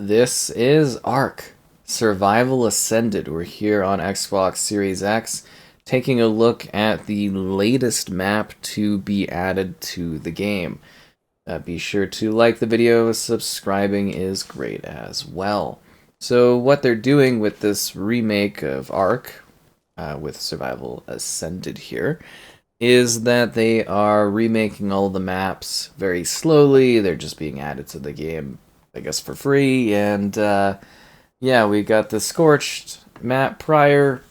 This is Ark Survival Ascended. We're here on Xbox Series X taking a look at the latest map to be added to the game. Be sure to like the video, subscribing is great as well. So what they're doing with this remake of Ark, with Survival Ascended here, is that they are remaking all the maps very slowly. They're just being added to the game, I guess, for free. And yeah, we got the Scorched map prior.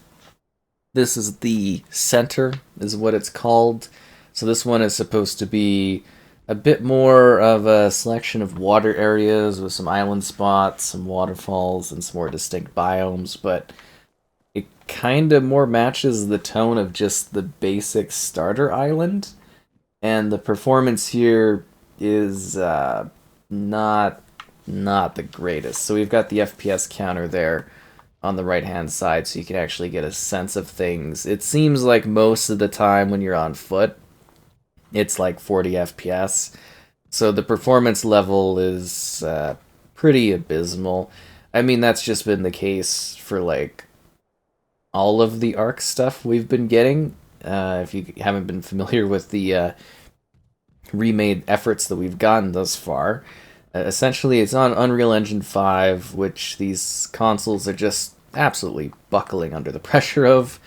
This is the center, is what it's called. So this one is supposed to be a bit more of a selection of water areas with some island spots, some waterfalls, and some more distinct biomes, but it kind of more matches the tone of just the basic starter island, and the performance here is not the greatest. So we've got the FPS counter there on the right hand side, so you can actually get a sense of things. It seems like most of the time when you're on foot, it's like 40 FPS. So the performance level is pretty abysmal. I mean, that's just been the case for like all of the Ark stuff we've been getting. If you haven't been familiar with the remade efforts that we've gotten thus far, essentially it's on Unreal Engine 5, which these consoles are just absolutely buckling under the pressure of,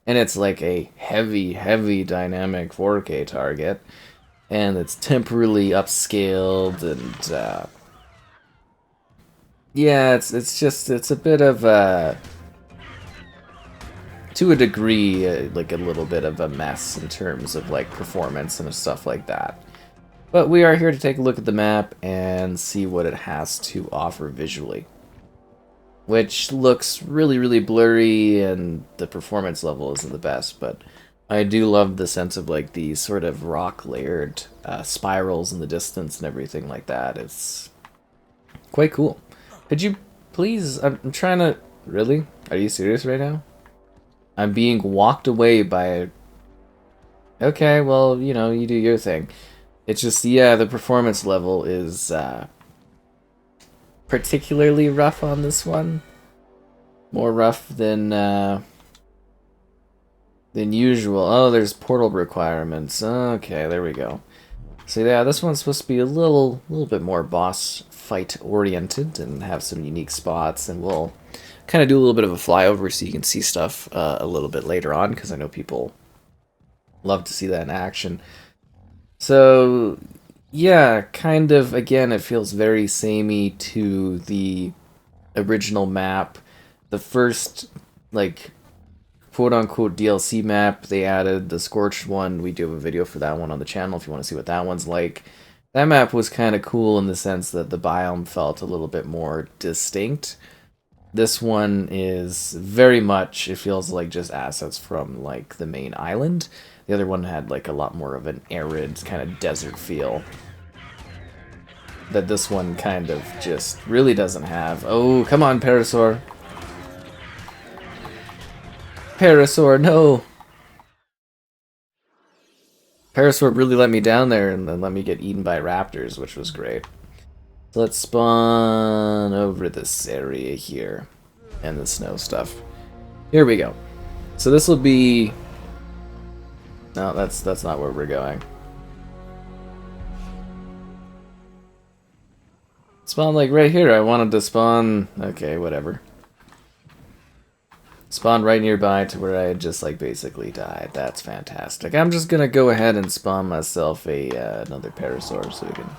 and it's like a heavy dynamic 4K target, and it's temporarily upscaled, and yeah, it's a bit of to a degree, like a little bit of a mess in terms of like performance and stuff like that. But we are here to take a look at the map and see what it has to offer visually, which looks really blurry, and the performance level isn't the best, but I do love the sense of like these sort of rock layered spirals in the distance and everything like that. It's quite cool. Could you please, I'm trying to, really? Are you serious right now? I'm being walked away by... Okay, well, you know, you do your thing. It's just, yeah, the performance level is particularly rough on this one. More rough than usual. Oh, there's portal requirements. Okay, there we go. So yeah, this one's supposed to be a little bit more boss fight oriented and have some unique spots, and we'll kind of do a little bit of a flyover so you can see stuff a little bit later on, because I know people love to see that in action. So yeah, kind of, again, it feels very samey to the original map. The first, like, quote-unquote DLC map they added, the Scorched one, we do have a video for that one on the channel if you want to see what that one's like. That map was kind of cool in the sense that the biome felt a little bit more distinct. This one is very much, it feels like just assets from like the main island. The other one had like a lot more of an arid kind of desert feel that this one kind of just really doesn't have. Oh, come on, Parasaur. Parasaur, no. Parasaur really let me down there and then let me get eaten by raptors, which was great. So let's spawn over this area here and the snow stuff. Here we go. So this will be... No, that's not where we're going. Spawn like right here. I wanted to spawn... Okay, whatever. Spawn right nearby to where I had just like basically died. That's fantastic. I'm just gonna go ahead and spawn myself a another Parasaur so we can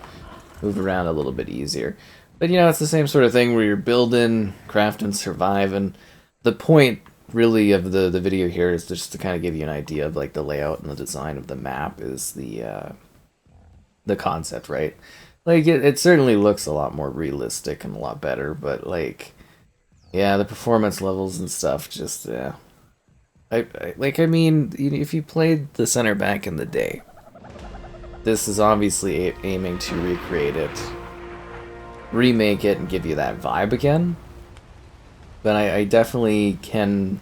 move around a little bit easier. But you know, it's the same sort of thing where you're building, crafting, surviving. The point really of the video here is just to kind of give you an idea of like the layout and the design of the map is the concept, right? Like it certainly looks a lot more realistic and a lot better, but like, yeah, the performance levels and stuff just I mean, if you played the center back in the day, this is obviously aiming to recreate it, remake it, and give you that vibe again. But I definitely can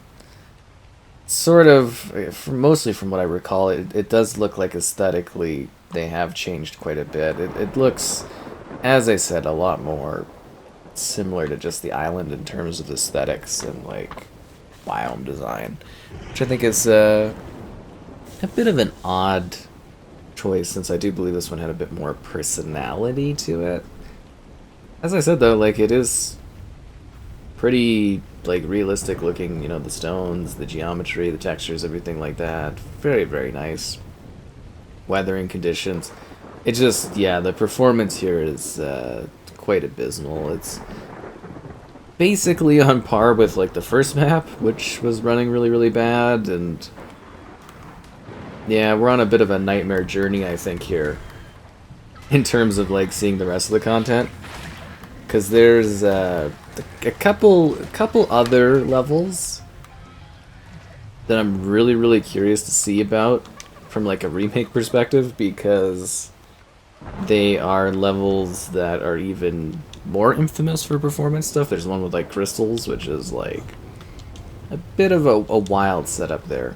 sort of, mostly from what I recall, it does look like aesthetically they have changed quite a bit. It looks, as I said, a lot more similar to just the island in terms of aesthetics and like biome design, which I think is a bit of an odd choice, since I do believe this one had a bit more personality to it. As I said though, like it is pretty like realistic looking, you know, the stones, the geometry, the textures, everything like that. Very, very nice. Weathering conditions. It just, yeah, the performance here is quite abysmal. It's basically on par with like the first map, which was running really, really bad, and yeah, we're on a bit of a nightmare journey, I think, here, in terms of like seeing the rest of the content, because there's a couple other levels that I'm really, really curious to see about from like a remake perspective, because they are levels that are even more infamous for performance stuff. There's one with like crystals, which is like a bit of a wild setup there.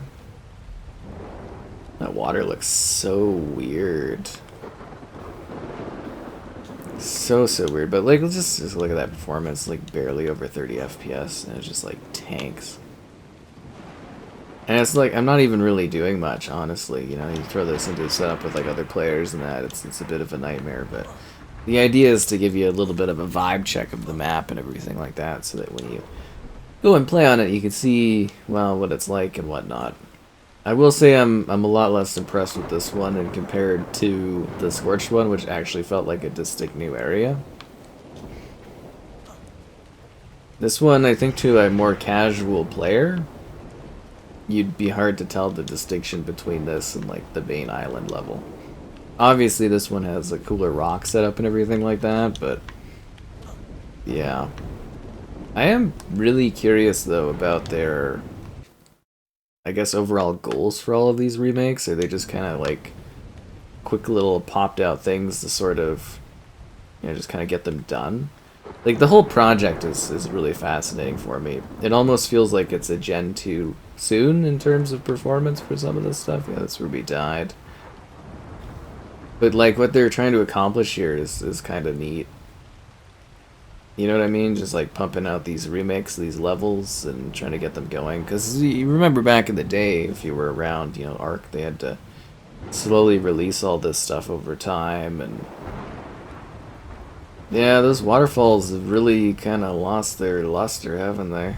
That water looks so weird. So weird. But like, let's just look at that performance, like barely over 30 FPS, and it just like tanks. And it's like, I'm not even really doing much, honestly. You know, you throw this into a setup with like other players and that, it's a bit of a nightmare. But the idea is to give you a little bit of a vibe check of the map and everything like that, so that when you go and play on it, you can see, well, what it's like and whatnot. I will say I'm a lot less impressed with this one and compared to the Scorched one, which actually felt like a distinct new area. This one, I think, to a more casual player, you'd be hard to tell the distinction between this and like the main island level. Obviously this one has a cooler rock setup and everything like that, but yeah. I am really curious though about their, I guess, overall goals for all of these remakes. Are they just kind of like quick little popped out things to sort of, you know, just kind of get them done? Like the whole project is really fascinating for me. It almost feels like it's a Gen 2 soon in terms of performance for some of this stuff. Yeah, that's Ruby died. But like what they're trying to accomplish here is kind of neat. You know what I mean? Just like pumping out these remakes, these levels, and trying to get them going. Because you remember back in the day, if you were around, you know, Ark, they had to slowly release all this stuff over time. And yeah, those waterfalls have really kind of lost their luster, haven't they?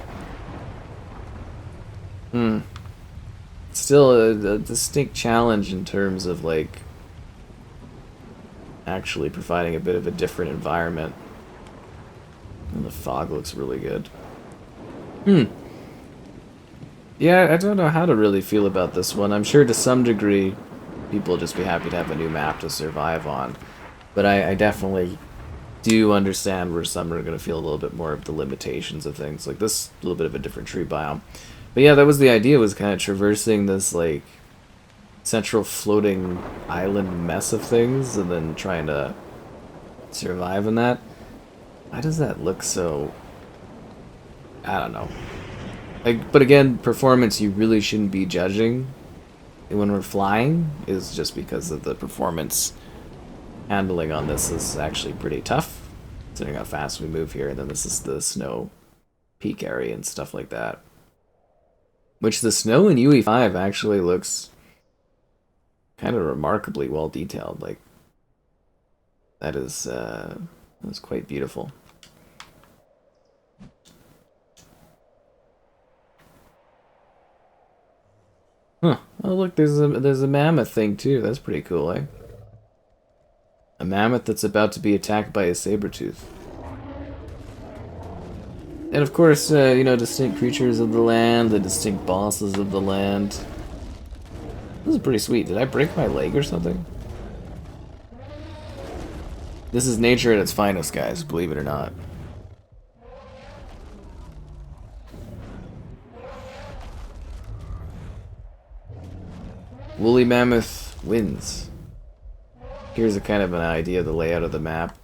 Still a distinct challenge in terms of like actually providing a bit of a different environment. And the fog looks really good. Yeah, I don't know how to really feel about this one. I'm sure to some degree people will just be happy to have a new map to survive on. But I definitely do understand where some are going to feel a little bit more of the limitations of things. Like this, a little bit of a different tree biome. But yeah, that was the idea, was kind of traversing this like central floating island mess of things and then trying to survive in that. Why does that look so... I don't know. Like, but again, performance you really shouldn't be judging when we're flying, is just because of the performance handling on this is actually pretty tough, considering how fast we move here. And then this is the snow peak area and stuff like that. Which the snow in UE5 actually looks kind of remarkably well detailed. Like, that is quite beautiful. Huh. Oh look, there's a mammoth thing too. That's pretty cool, eh? A mammoth that's about to be attacked by a saber-tooth. And of course, you know, distinct creatures of the land, the distinct bosses of the land. This is pretty sweet. Did I break my leg or something? This is nature at its finest, guys, believe it or not. Woolly mammoth wins. Here's a kind of an idea of the layout of the map.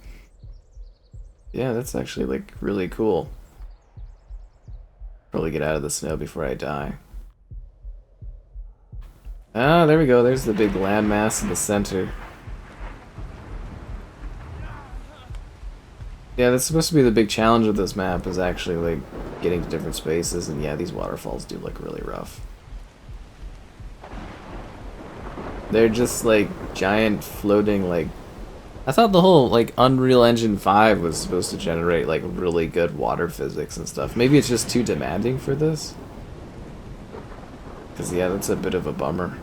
Yeah, that's actually like really cool. Probably get out of the snow before I die. Ah, there we go. There's the big landmass in the center. Yeah, that's supposed to be the big challenge of this map, is actually, like, getting to different spaces, and yeah, these waterfalls do look really rough. They're just, like, giant floating, like... I thought the whole, like, Unreal Engine 5 was supposed to generate, like, really good water physics and stuff. Maybe it's just too demanding for this? Because, yeah, that's a bit of a bummer.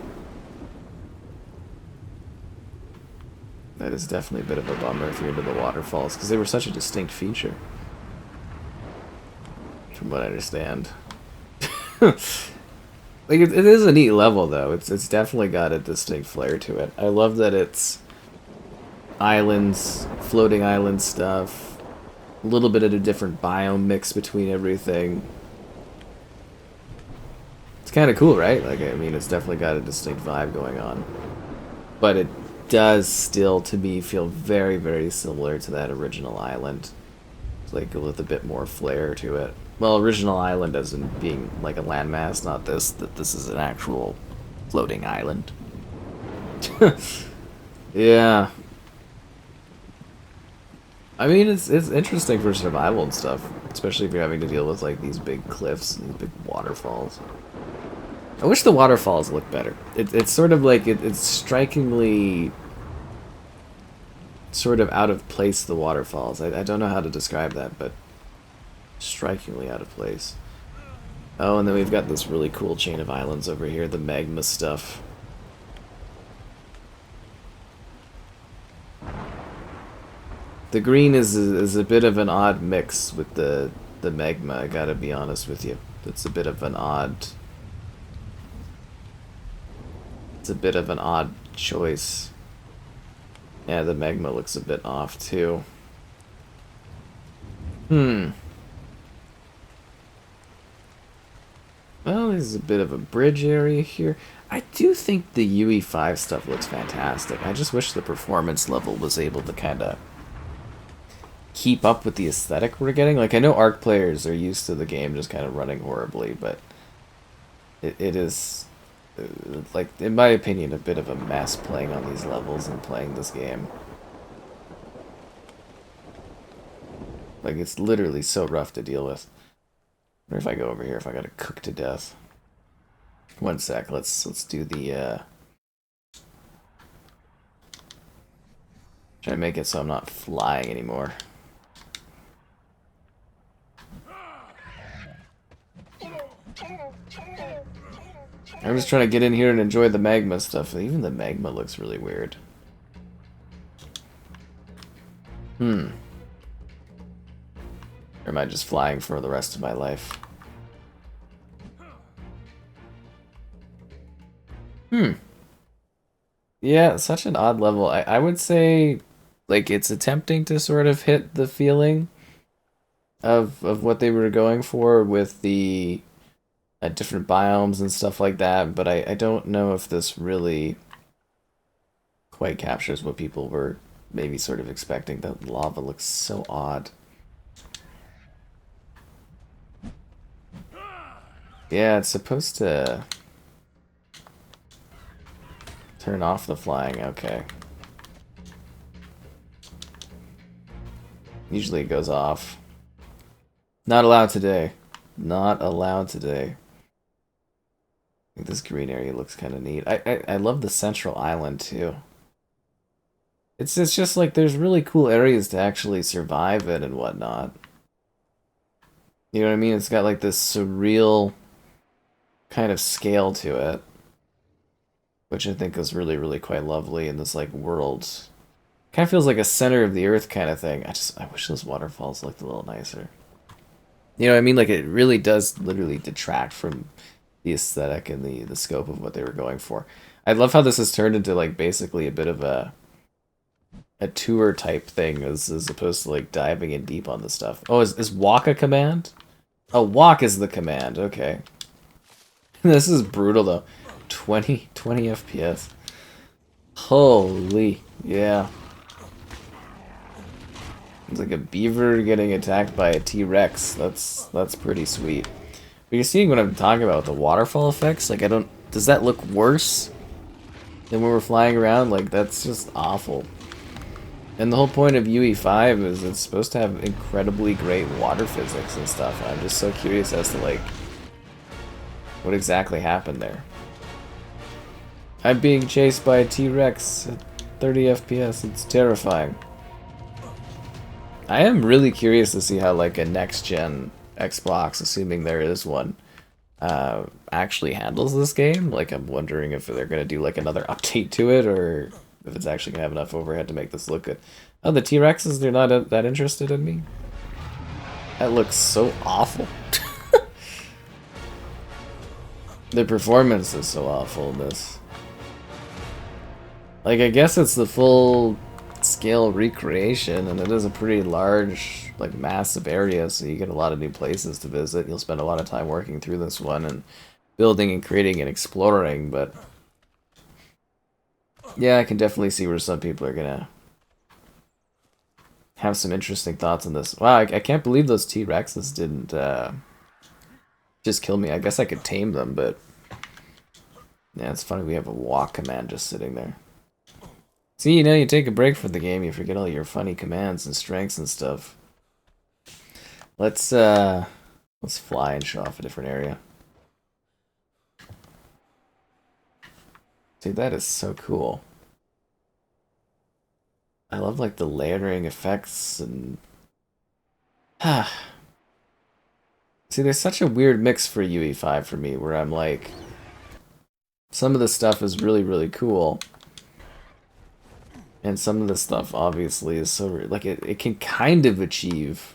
That is definitely a bit of a bummer if you're into the waterfalls, because they were such a distinct feature. From what I understand. Like, it is a neat level, though. It's definitely got a distinct flair to it. I love that it's islands, floating island stuff, a little bit of a different biome mix between everything. It's kind of cool, right? Like, I mean, it's definitely got a distinct vibe going on. But it does still, to me, feel very, very similar to that original island. It's like with a bit more flair to it. Well, original island as in being like a landmass, not this, that this is an actual floating island. Yeah. I mean, it's interesting for survival and stuff, especially if you're having to deal with like these big cliffs and these big waterfalls. I wish the waterfalls looked better. It's sort of like, it's strikingly sort of out of place, the waterfalls. I don't know how to describe that, but strikingly out of place. Oh, and then we've got this really cool chain of islands over here, the magma stuff. The green is a bit of an odd mix with the magma, I gotta be honest with you. It's a bit of an odd... It's a bit of an odd choice. Yeah, the magma looks a bit off, too. Well, there's a bit of a bridge area here. I do think the UE5 stuff looks fantastic. I just wish the performance level was able to kind of keep up with the aesthetic we're getting. Like, I know ARC players are used to the game just kind of running horribly, but it is, like, in my opinion, a bit of a mess playing on these levels and playing this game. Like, it's literally so rough to deal with. I wonder if I go over here, if I gotta cook to death. One sec, let's do the, try to make it so I'm not flying anymore. I'm just trying to get in here and enjoy the magma stuff. Even the magma looks really weird. Or am I just flying for the rest of my life? Yeah, such an odd level. I would say, like, it's attempting to sort of hit the feeling of what they were going for with the different biomes and stuff like that, but I don't know if this really quite captures what people were maybe sort of expecting. The lava looks so odd. Yeah, it's supposed to turn off the flying, okay. Usually it goes off. Not allowed today. Not allowed today. I think this green area looks kind of neat. I love the central island too. It's just like there's really cool areas to actually survive in and whatnot. You know what I mean? It's got like this surreal kind of scale to it, which I think is really, really quite lovely in this like world. Kind of feels like a center of the earth kind of thing. I wish those waterfalls looked a little nicer. You know what I mean? Like, it really does literally detract from the aesthetic and the scope of what they were going for. I love how this has turned into like basically a bit of a tour type thing as opposed to like diving in deep on the stuff. Oh, is walk a command? Oh, walk is the command. Okay. This is brutal though. 20 FPS. Holy, yeah. It's like a beaver getting attacked by a T-Rex. That's pretty sweet. But you're seeing what I'm talking about with the waterfall effects? Like, does that look worse than when we're flying around? Like, that's just awful. And the whole point of UE5 is it's supposed to have incredibly great water physics and stuff. And I'm just so curious as to, like, what exactly happened there. I'm being chased by a T-Rex at 30 FPS. It's terrifying. I am really curious to see how, like, a next-gen Xbox, assuming there is one, actually handles this game. Like, I'm wondering if they're going to do, like, another update to it, or if it's actually going to have enough overhead to make this look good. Oh, the T-Rexes, they're not that interested in me? That looks so awful. The performance is so awful in this. Like, I guess it's the full scale recreation, and it is a pretty large, like, massive area, so you get a lot of new places to visit. You'll spend a lot of time working through this one and building and creating and exploring, but yeah, I can definitely see where some people are gonna have some interesting thoughts on this. Wow, I can't believe those T-Rexes didn't just kill me. I guess I could tame them, but yeah, it's funny we have a walk command just sitting there. See, you know, you take a break from the game, you forget all your funny commands and strengths and stuff. Let's fly and show off a different area. Dude, that is so cool. I love, like, the layering effects and... See, there's such a weird mix for UE5 for me, where I'm like... Some of the stuff is really, really cool. And some of the stuff, obviously, is so... Like, it can kind of achieve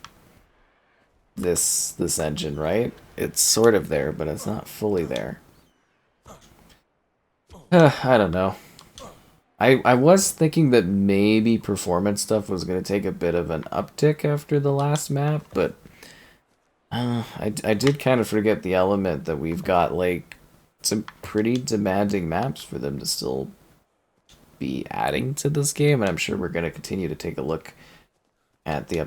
this engine, right? It's sort of there, but it's not fully there. I don't know. I was thinking that maybe performance stuff was going to take a bit of an uptick after the last map, but I did kind of forget the element that we've got, like, some pretty demanding maps for them to still be adding to this game, and I'm sure we're going to continue to take a look at the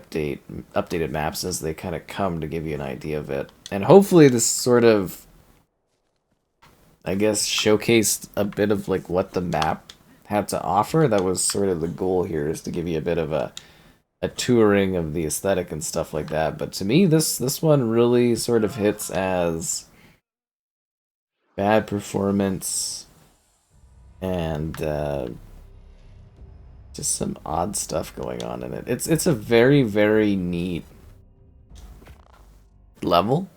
updated maps as they kind of come to give you an idea of it. And hopefully this sort of, I guess, showcased a bit of, like, what the map had to offer. That was sort of the goal here, is to give you a bit of a touring of the aesthetic and stuff like that. But to me, this one really sort of hits as bad performance and just some odd stuff going on in it. It's a very, very neat level.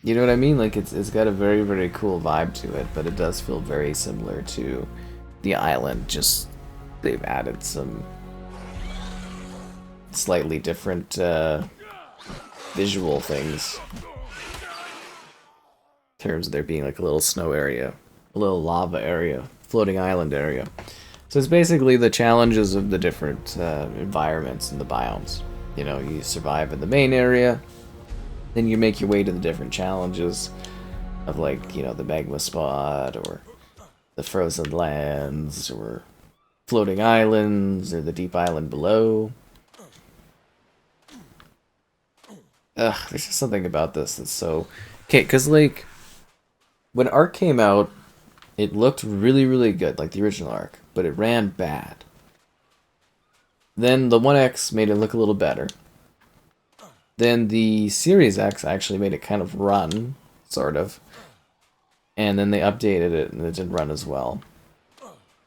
You know what I mean? Like, it's got a very, very cool vibe to it, but it does feel very similar to the island, just they've added some slightly different visual things in terms of there being, like, a little snow area, a little lava area, floating island area. So it's basically the challenges of the different environments and the biomes. You know, you survive in the main area, then you make your way to the different challenges of, like, you know, the magma spot, or the frozen lands, or floating islands, or the deep island below. Ugh, there's just something about this that's so... Okay, because, like, when Ark came out, it looked really, really good, like the original Ark, but it ran bad. Then the 1X made it look a little better. Then the Series X actually made it kind of run, sort of. And then they updated it, and it didn't run as well.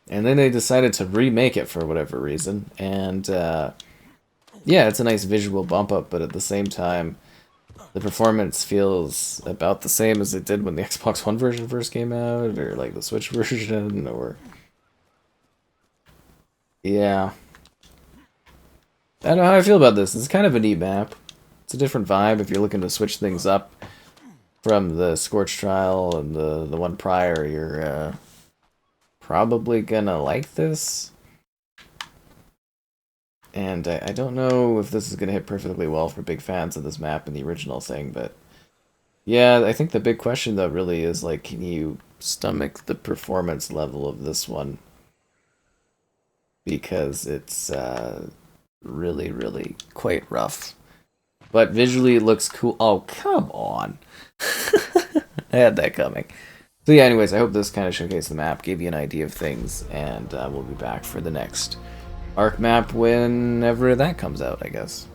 And then they decided to remake it for whatever reason. And, yeah, it's a nice visual bump up, but at the same time, the performance feels about the same as it did when the Xbox One version first came out, or, like, the Switch version, or... Yeah. I don't know how I feel about this. It's kind of a neat map. It's a different vibe if you're looking to switch things up from the Scorched trial and the one prior. You're probably gonna like this. And I don't know if this is gonna hit perfectly well for big fans of this map and the original thing, but yeah, I think the big question though really is, like, can you stomach the performance level of this one? Because it's really, really quite rough. But visually it looks cool. Oh, come on. I had that coming. So yeah, anyways, I hope this kind of showcased the map, gave you an idea of things, and we'll be back for the next Arc map whenever that comes out, I guess.